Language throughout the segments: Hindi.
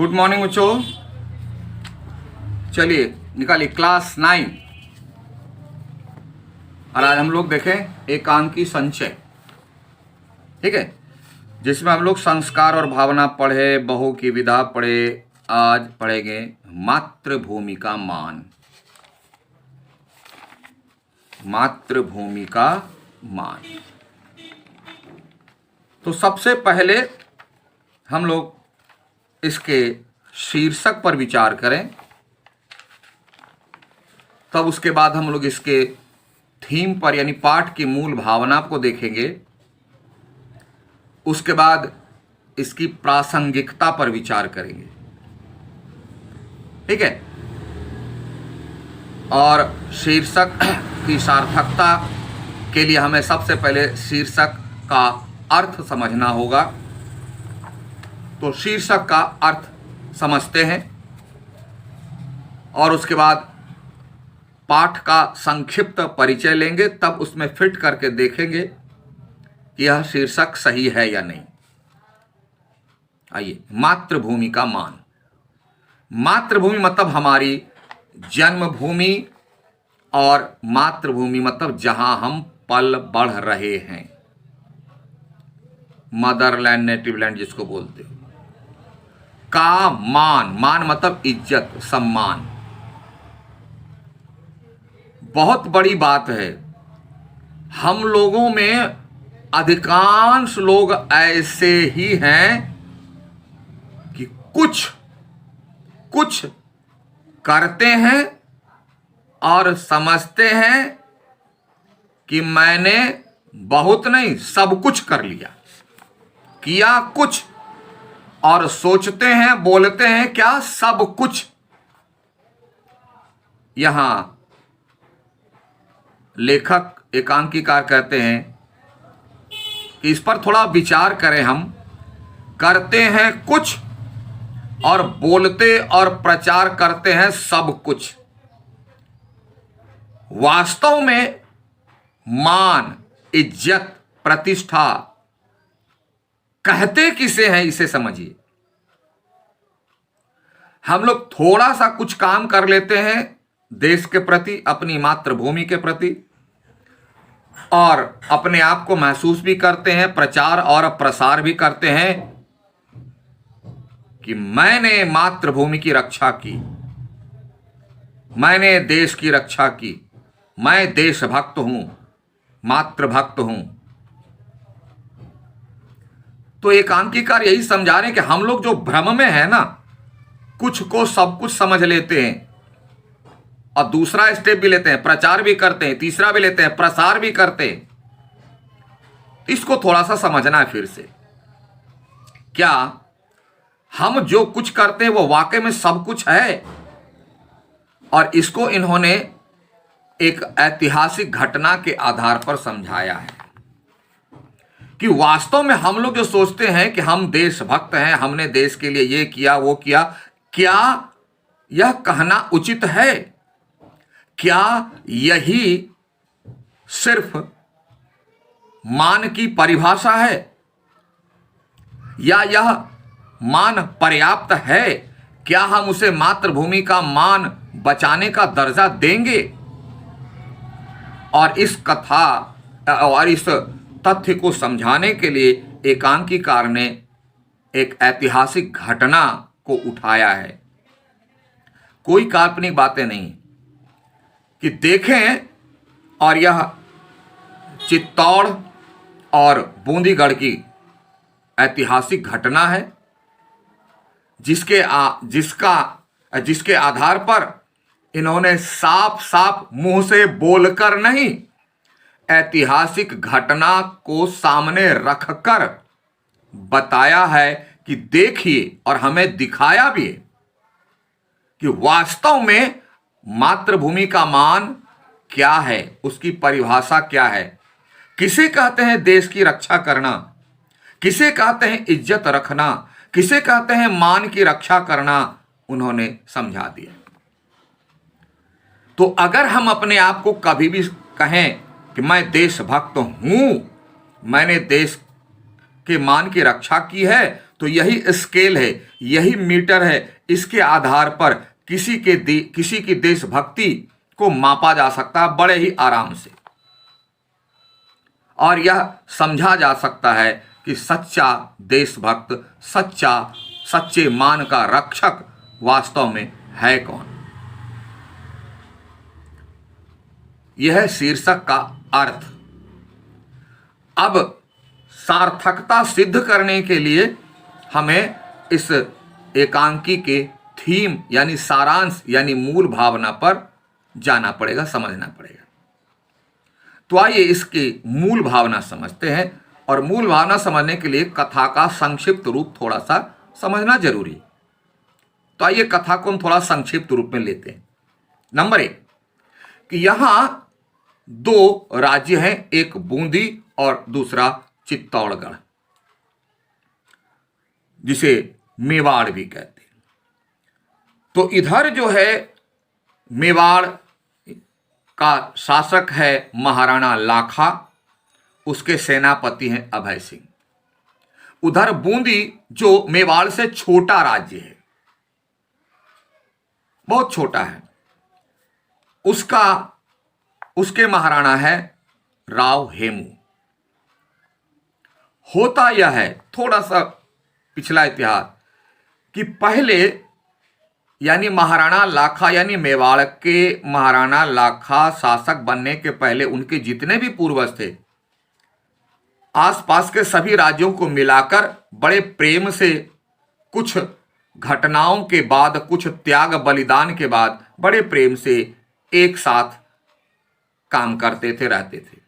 गुड मॉर्निंग बच्चों। चलिए निकालिए क्लास 9। और आज हम लोग देखें एकांकी संचय, ठीक है, जिसमें हम लोग संस्कार और भावना पढ़े, बहु की विधा पढ़े। आज पढ़ेंगे मातृभूमि का मान। मातृभूमि का मान। तो सबसे पहले हम लोग इसके शीर्षक पर विचार करें, तब उसके बाद हम लोग इसके थीम पर यानी पाठ की मूल भावना को देखेंगे। उसके बाद इसकी प्रासंगिकता पर विचार करेंगे, ठीक है। और शीर्षक की सार्थकता के लिए हमें सबसे पहले शीर्षक का अर्थ समझना होगा। तो शीर्षक का अर्थ समझते हैं और उसके बाद पाठ का संक्षिप्त परिचय लेंगे, तब उसमें फिट करके देखेंगे कि यह शीर्षक सही है या नहीं। आइए, मातृभूमि का मान। मातृभूमि मतलब हमारी जन्मभूमि और मातृभूमि मतलब जहां हम पल बढ़ रहे हैं। मदरलैंड, नेटिव लैंड जिसको बोलते हैं। का मान, मान मतलब इज्जत, सम्मान। बहुत बड़ी बात है। हम लोगों में अधिकांश लोग ऐसे ही हैं कि कुछ करते हैं और समझते हैं कि मैंने बहुत नहीं सब कुछ कर लिया, किया कुछ, और सोचते हैं, बोलते हैं क्या, सब कुछ। यहां लेखक एकांकीकार कहते हैं कि इस पर थोड़ा विचार करें। हम करते हैं कुछ और बोलते और प्रचार करते हैं सब कुछ। वास्तव में मान, इज्जत, प्रतिष्ठा कहते किसे हैं, इसे समझिए। हम लोग थोड़ा सा कुछ काम कर लेते हैं देश के प्रति, अपनी मातृभूमि के प्रति, और अपने आप को महसूस भी करते हैं, प्रचार और प्रसार भी करते हैं कि मैंने मातृभूमि की रक्षा की, मैंने देश की रक्षा की, मैं देशभक्त हूं, मातृभक्त हूं। तो एकांकीकार यही समझा रहे हैं कि हम लोग जो भ्रम में है ना, कुछ को सब कुछ समझ लेते हैं और दूसरा स्टेप भी लेते हैं, प्रचार भी करते हैं, तीसरा भी लेते हैं, प्रसार भी करते हैं। इसको थोड़ा सा समझना है फिर से। क्या हम जो कुछ करते हैं वो वाकई में सब कुछ है? और इसको इन्होंने एक ऐतिहासिक घटना के आधार पर समझाया है कि वास्तव में हम लोग जो सोचते हैं कि हम देशभक्त हैं, हमने देश के लिए ये किया वो किया, क्या यह कहना उचित है? क्या यही सिर्फ मान की परिभाषा है, या यह मान पर्याप्त है? क्या हम उसे मातृभूमि का मान बचाने का दर्जा देंगे? और इस कथा और इस तथ्य को समझाने के लिए एकांकीकार ने एक ऐतिहासिक घटना को उठाया है। कोई काल्पनिक बातें नहीं कि देखें। और यह चित्तौड़ और बूंदीगढ़ की ऐतिहासिक घटना है, जिसके आधार पर इन्होंने साफ साफ मुंह से बोलकर नहीं, ऐतिहासिक घटना को सामने रखकर बताया है कि देखिए, और हमें दिखाया भी है कि वास्तव में मातृभूमि का मान क्या है, उसकी परिभाषा क्या है, किसे कहते हैं देश की रक्षा करना, किसे कहते हैं इज्जत रखना, किसे कहते हैं मान की रक्षा करना, उन्होंने समझा दिया। तो अगर हम अपने आप को कभी भी कहें कि मैं देशभक्त हूं, मैंने देश के मान की रक्षा की है, तो यही स्केल है, यही मीटर है, इसके आधार पर किसी की देशभक्ति को मापा जा सकता है बड़े ही आराम से, और यह समझा जा सकता है कि सच्चा देशभक्त, सच्चे मान का रक्षक वास्तव में है कौन। यह है शीर्षक का अर्थ। अब सार्थकता सिद्ध करने के लिए हमें इस एकांकी के थीम यानी सारांश यानी मूल भावना पर जाना पड़ेगा, समझना पड़ेगा। तो आइए इसकी मूल भावना समझते हैं, और मूल भावना समझने के लिए कथा का संक्षिप्त रूप थोड़ा सा समझना जरूरी है। तो आइए कथा को हम थोड़ा संक्षिप्त रूप में लेते हैं। नंबर 1 कि यहां 2 राज्य हैं, एक बूंदी और दूसरा चित्तौड़गढ़, जिसे मेवाड़ भी कहते हैं। तो इधर जो है मेवाड़ का शासक है महाराणा लाखा, उसके सेनापति हैं अभय सिंह। उधर बूंदी जो मेवाड़ से छोटा राज्य है, बहुत छोटा है, उसके महाराणा है राव हेमू। होता यह है, थोड़ा सा पिछला इतिहास, कि पहले यानी महाराणा लाखा यानी मेवाड़ के महाराणा लाखा शासक बनने के पहले उनके जितने भी पूर्वज थे, आसपास के सभी राज्यों को मिलाकर बड़े प्रेम से कुछ घटनाओं के बाद, कुछ त्याग बलिदान के बाद बड़े प्रेम से एक साथ काम करते थे, रहते थे,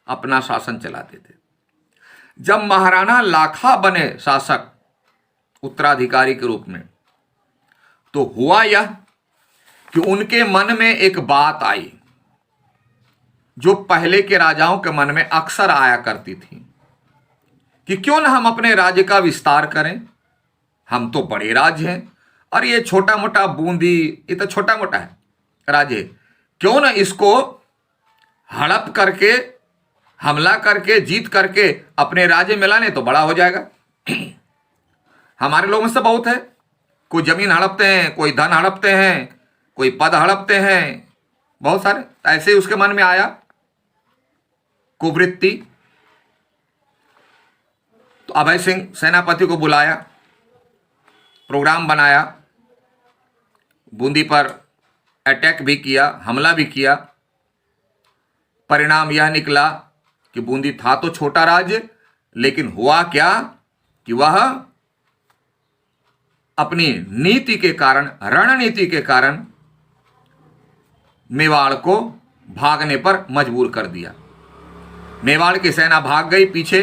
अपना शासन चलाते थे। जब महाराणा लाखा बने शासक उत्तराधिकारी के रूप में, तो हुआ यह कि उनके मन में एक बात आई जो पहले के राजाओं के मन में अक्सर आया करती थी, कि क्यों ना हम अपने राज्य का विस्तार करें। हम तो बड़े राज्य हैं, और ये छोटा मोटा बूंदी, ये तो छोटा मोटा है राज्य, क्यों ना इसको हड़प करके, हमला करके, जीत करके अपने राज्य में लाने, तो बड़ा हो जाएगा। हमारे लोगों में से बहुत है, कोई जमीन हड़पते हैं, कोई धन हड़पते हैं, कोई पद हड़पते हैं, बहुत सारे। ऐसे ही उसके मन में आया कुवृत्ति। तो अभय सिंह सेनापति को बुलाया, प्रोग्राम बनाया, बूंदी पर अटैक भी किया, हमला भी किया। परिणाम यह निकला कि बूंदी था तो छोटा राज्य, लेकिन हुआ क्या कि वह अपनी नीति के कारण, रणनीति के कारण मेवाड़ को भागने पर मजबूर कर दिया। मेवाड़ की सेना भाग गई पीछे,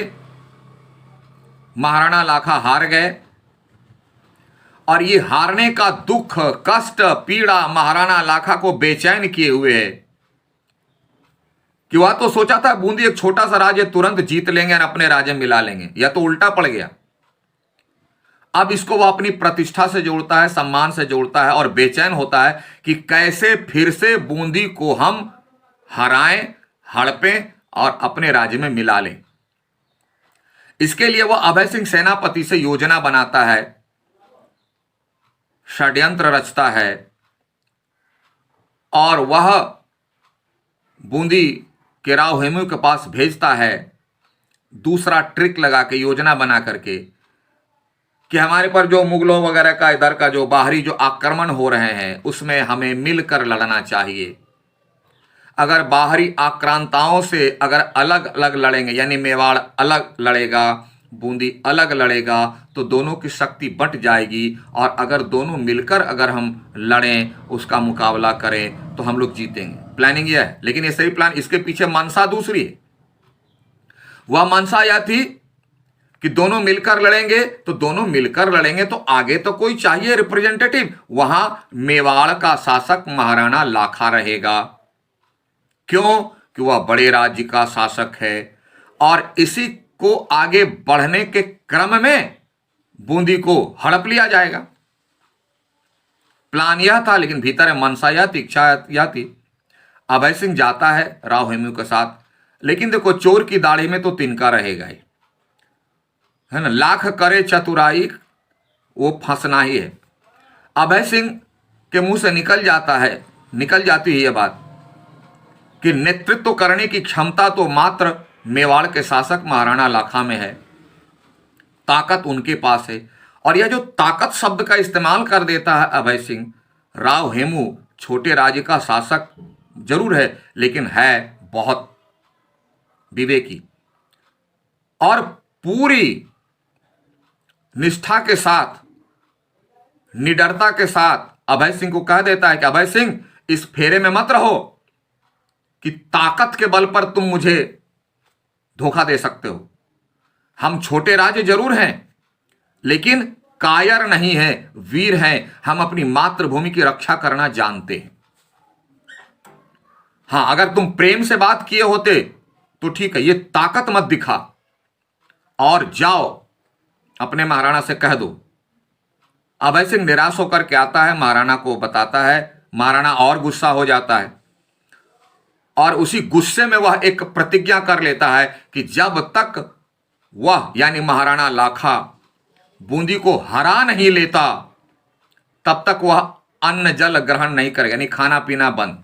महाराणा लाखा हार गए, और ये हारने का दुख, कष्ट, पीड़ा महाराणा लाखा को बेचैन किए हुए है, कि वह तो सोचा था बूंदी एक छोटा सा राज्य, तुरंत जीत लेंगे और अपने राज्य में मिला लेंगे, या तो उल्टा पड़ गया। अब इसको वह अपनी प्रतिष्ठा से जोड़ता है, सम्मान से जोड़ता है, और बेचैन होता है कि कैसे फिर से बूंदी को हम हराएं, हड़पें और अपने राज्य में मिला लें। इसके लिए वह अभय सिंह सेनापति से योजना बनाता है, षड्यंत्र रचता है, और वह बूंदी के राव हेमू के पास भेजता है दूसरा ट्रिक लगा के, योजना बना करके, कि हमारे पर जो मुगलों वगैरह का इधर का जो बाहरी जो आक्रमण हो रहे हैं, उसमें हमें मिलकर लड़ना चाहिए। अगर बाहरी आक्रांताओं से अगर अलग अलग लड़ेंगे, यानी मेवाड़ अलग लड़ेगा, बूंदी अलग लड़ेगा, तो दोनों की शक्ति बंट जाएगी, और अगर दोनों मिलकर अगर हम लड़ें, उसका मुकाबला करें, तो हम लोग जीतेंगे। प्लानिंग यह है, लेकिन ये सही प्लान, इसके पीछे मनसा दूसरी है। वह मनसा यह थी कि दोनों मिलकर लड़ेंगे, तो दोनों मिलकर लड़ेंगे तो आगे तो कोई चाहिए रिप्रेजेंटेटिव। वहां मेवाड़ का शासक महाराणा लाखा रहेगा। क्यों? कि वह बड़े राज्य का शासक है, और इसी को आगे बढ़ने के क्रम में बूंदी को हड़प लिया जाएगा। प्लान यह था, लेकिन भीतर मनसा यह थी, इच्छा यह थी। अभय सिंह जाता है राव हेमू के साथ, लेकिन देखो चोर की दाढ़ी में तो तिनका रहेगा ही। है ना, लाख करे चतुराई वो फंसना ही है। अभय सिंह के मुंह से निकल जाती है यह बात कि नेतृत्व करने की क्षमता तो मात्र मेवाड़ के शासक महाराणा लाखा में है, ताकत उनके पास है। और यह जो ताकत शब्द का इस्तेमाल कर देता है अभय सिंह, राव हेमू छोटे राज्य का शासक जरूर है लेकिन है बहुत विवेकी, और पूरी निष्ठा के साथ, निडरता के साथ अभय सिंह को कह देता है कि अभय सिंह, इस फेरे में मत रहो कि ताकत के बल पर तुम मुझे धोखा दे सकते हो। हम छोटे राज्य जरूर हैं लेकिन कायर नहीं है, वीर हैं। हम अपनी मातृभूमि की रक्षा करना जानते हैं। हां, अगर तुम प्रेम से बात किए होते तो ठीक है, ये ताकत मत दिखा और जाओ अपने महाराणा से कह दो। अभय सिंह निराश होकर के आता है, महाराणा को बताता है। महाराणा और गुस्सा हो जाता है और उसी गुस्से में वह एक प्रतिज्ञा कर लेता है कि जब तक वह यानी महाराणा लाखा बूंदी को हरा नहीं लेता तब तक वह अन्न जल ग्रहण नहीं करेगा, यानी खाना पीना बंद।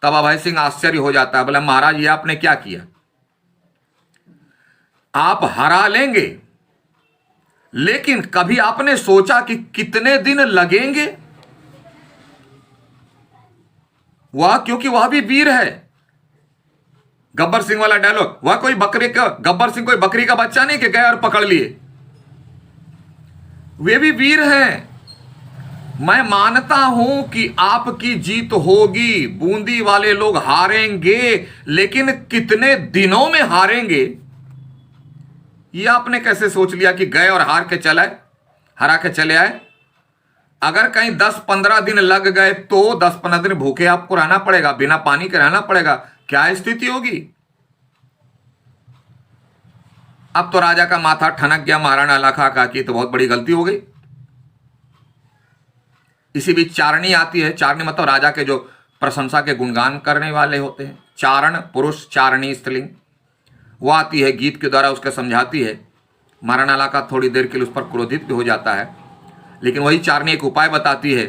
तब अभय सिंह आश्चर्य हो जाता है, बोला महाराज ये आपने क्या किया? आप हरा लेंगे लेकिन कभी आपने सोचा कि कितने दिन लगेंगे? वह, क्योंकि वह भी वीर है। गब्बर सिंह वाला डायलॉग, वह कोई गब्बर सिंह कोई बकरी का बच्चा नहीं कि गए और पकड़ लिए। वे भी वीर हैं। मैं मानता हूं कि आपकी जीत होगी, बूंदी वाले लोग हारेंगे, लेकिन कितने दिनों में हारेंगे ये आपने कैसे सोच लिया कि गए और हरा के चले आए? अगर कहीं 10-15 दिन लग गए तो 10-15 दिन भूखे आपको रहना पड़ेगा, बिना पानी के रहना पड़ेगा। क्या स्थिति होगी? अब तो राजा का माथा ठनक गया महाराणा लाखा का कि तो बहुत बड़ी गलती हो गई। इसी बीच चारणी आती है। चारणी मतलब राजा के जो प्रशंसा के गुणगान करने वाले होते हैं। चारण पुरुष, चारणी स्त्रीलिंग। वो आती है, गीत के द्वारा उसके समझाती है। महाराणा लाखा थोड़ी देर के लिए उस पर क्रोधित भी हो जाता है, लेकिन वही चारणी एक उपाय बताती है।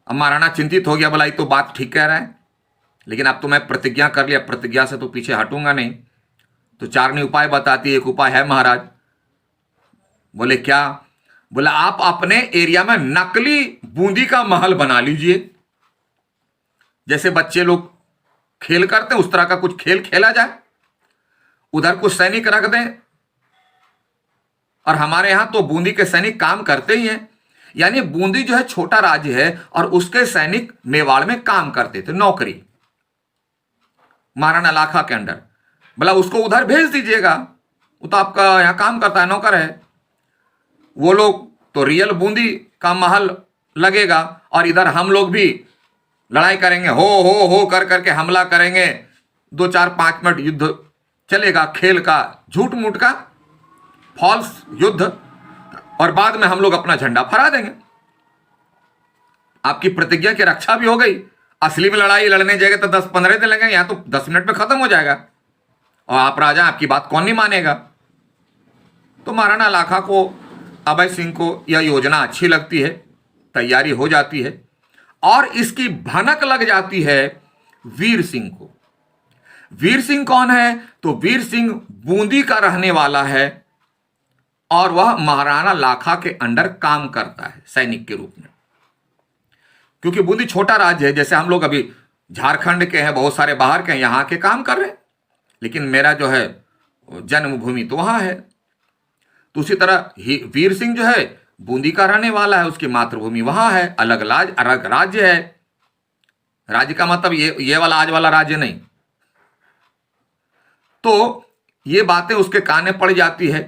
अब महाराणा चिंतित हो गया, बोला ये तो बात ठीक कह रहा है, लेकिन अब तो मैं प्रतिज्ञा कर लिया, प्रतिज्ञा से तो पीछे हटूंगा नहीं। तो चारणी उपाय बताती है। एक उपाय है महाराज। बोले क्या? बोला आप अपने एरिया में नकली बूंदी का महल बना लीजिए, जैसे बच्चे लोग खेल करते हैं उस तरह का कुछ खेल खेला जाए। उधर कुछ सैनिक रख दें, और हमारे यहां तो बूंदी के सैनिक काम करते ही हैं। यानी बूंदी जो है छोटा राज्य है और उसके सैनिक मेवाड़ में काम करते थे, नौकरी महाराणा लाखा के अंडर। बोला उसको उधर भेज दीजिएगा, वो तो आपका यहां काम करता है, नौकर है। वो लोग तो रियल बूंदी का महल लगेगा और इधर हम लोग भी लड़ाई करेंगे, हो कर करके हमला करेंगे। 2-4-5 मिनट युद्ध चलेगा, खेल का, झूठ मूठ का फॉल्स युद्ध, और बाद में हम लोग अपना झंडा फहरा देंगे। आपकी प्रतिज्ञा की रक्षा भी हो गई। असली में लड़ाई लड़ने जाएगा तो 10-15 दिन लगेंगे, यहां तो 10 मिनट में खत्म हो जाएगा, और आप राजा, आपकी बात कौन नहीं मानेगा? तो महाराणा लाखा को, अभय सिंह को यह योजना अच्छी लगती है, तैयारी हो जाती है, और इसकी भनक लग जाती है वीर सिंह को। वीर सिंह कौन है? तो वीर सिंह बूंदी का रहने वाला है और वह महाराणा लाखा के अंडर काम करता है सैनिक के रूप में। क्योंकि बूंदी छोटा राज्य है, जैसे हम लोग अभी झारखंड के हैं, बहुत सारे बाहर के हैं, यहां के काम कर रहे हैं, लेकिन मेरा जो है जन्मभूमि तो वहां है। तो उसी तरह वीर सिंह जो है बूंदी का रहने वाला है, उसकी मातृभूमि वहां है, अलग राज्य है। राज्य का मतलब ये वाला आज वाला राज्य नहीं। तो ये बातें उसके कान में पड़ जाती है।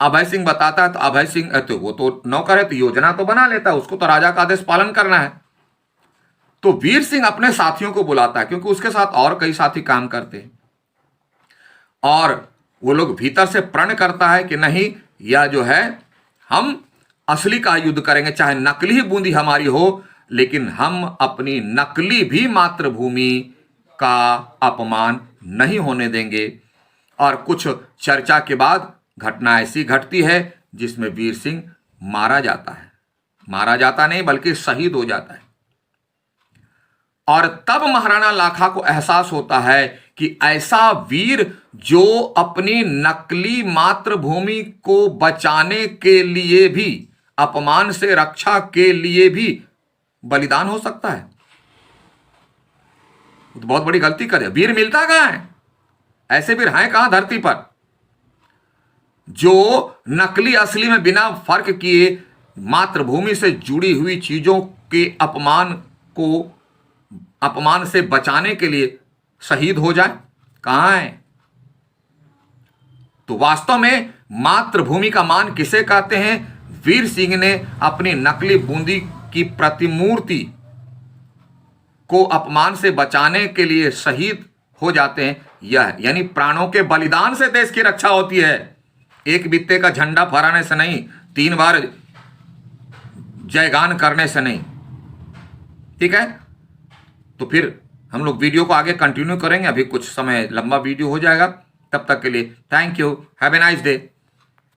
अभय सिंह बताता है तो अभय सिंह तो वो तो नौकर है, तो योजना तो बना लेता है, उसको तो राजा का आदेश पालन करना है। तो वीर सिंह अपने साथियों को बुलाता है, क्योंकि उसके साथ और कई साथी काम करते हैं, और वो लोग भीतर से प्रण करता है कि नहीं, यह जो है हम असली का युद्ध करेंगे, चाहे नकली ही बूंदी हमारी हो, लेकिन हम अपनी नकली भी मातृभूमि का अपमान नहीं होने देंगे। और कुछ चर्चा के बाद घटना ऐसी घटती है जिसमें वीर सिंह मारा जाता है। मारा जाता नहीं बल्कि शहीद हो जाता है। और तब महाराणा लाखा को एहसास होता है कि ऐसा वीर जो अपनी नकली मातृभूमि को बचाने के लिए भी, अपमान से रक्षा के लिए भी बलिदान हो सकता है, तो बहुत बड़ी गलती करे। वीर मिलता कहां है? ऐसे वीर हैं कहां धरती पर जो नकली असली में बिना फर्क किए मातृभूमि से जुड़ी हुई चीजों के अपमान से बचाने के लिए शहीद हो जाए? कहां है? तो वास्तव में मातृभूमि का मान किसे कहते हैं? वीर सिंह ने अपनी नकली बूंदी की प्रतिमूर्ति को अपमान से बचाने के लिए शहीद हो जाते हैं। यह यानी प्राणों के बलिदान से देश की रक्षा होती है, एक बित्ते का झंडा फहराने से नहीं, 3 बार जयगान करने से नहीं। ठीक है, तो फिर हम लोग वीडियो को आगे कंटिन्यू करेंगे। अभी कुछ समय लंबा वीडियो हो जाएगा। तब तक के लिए thank you, have a nice day.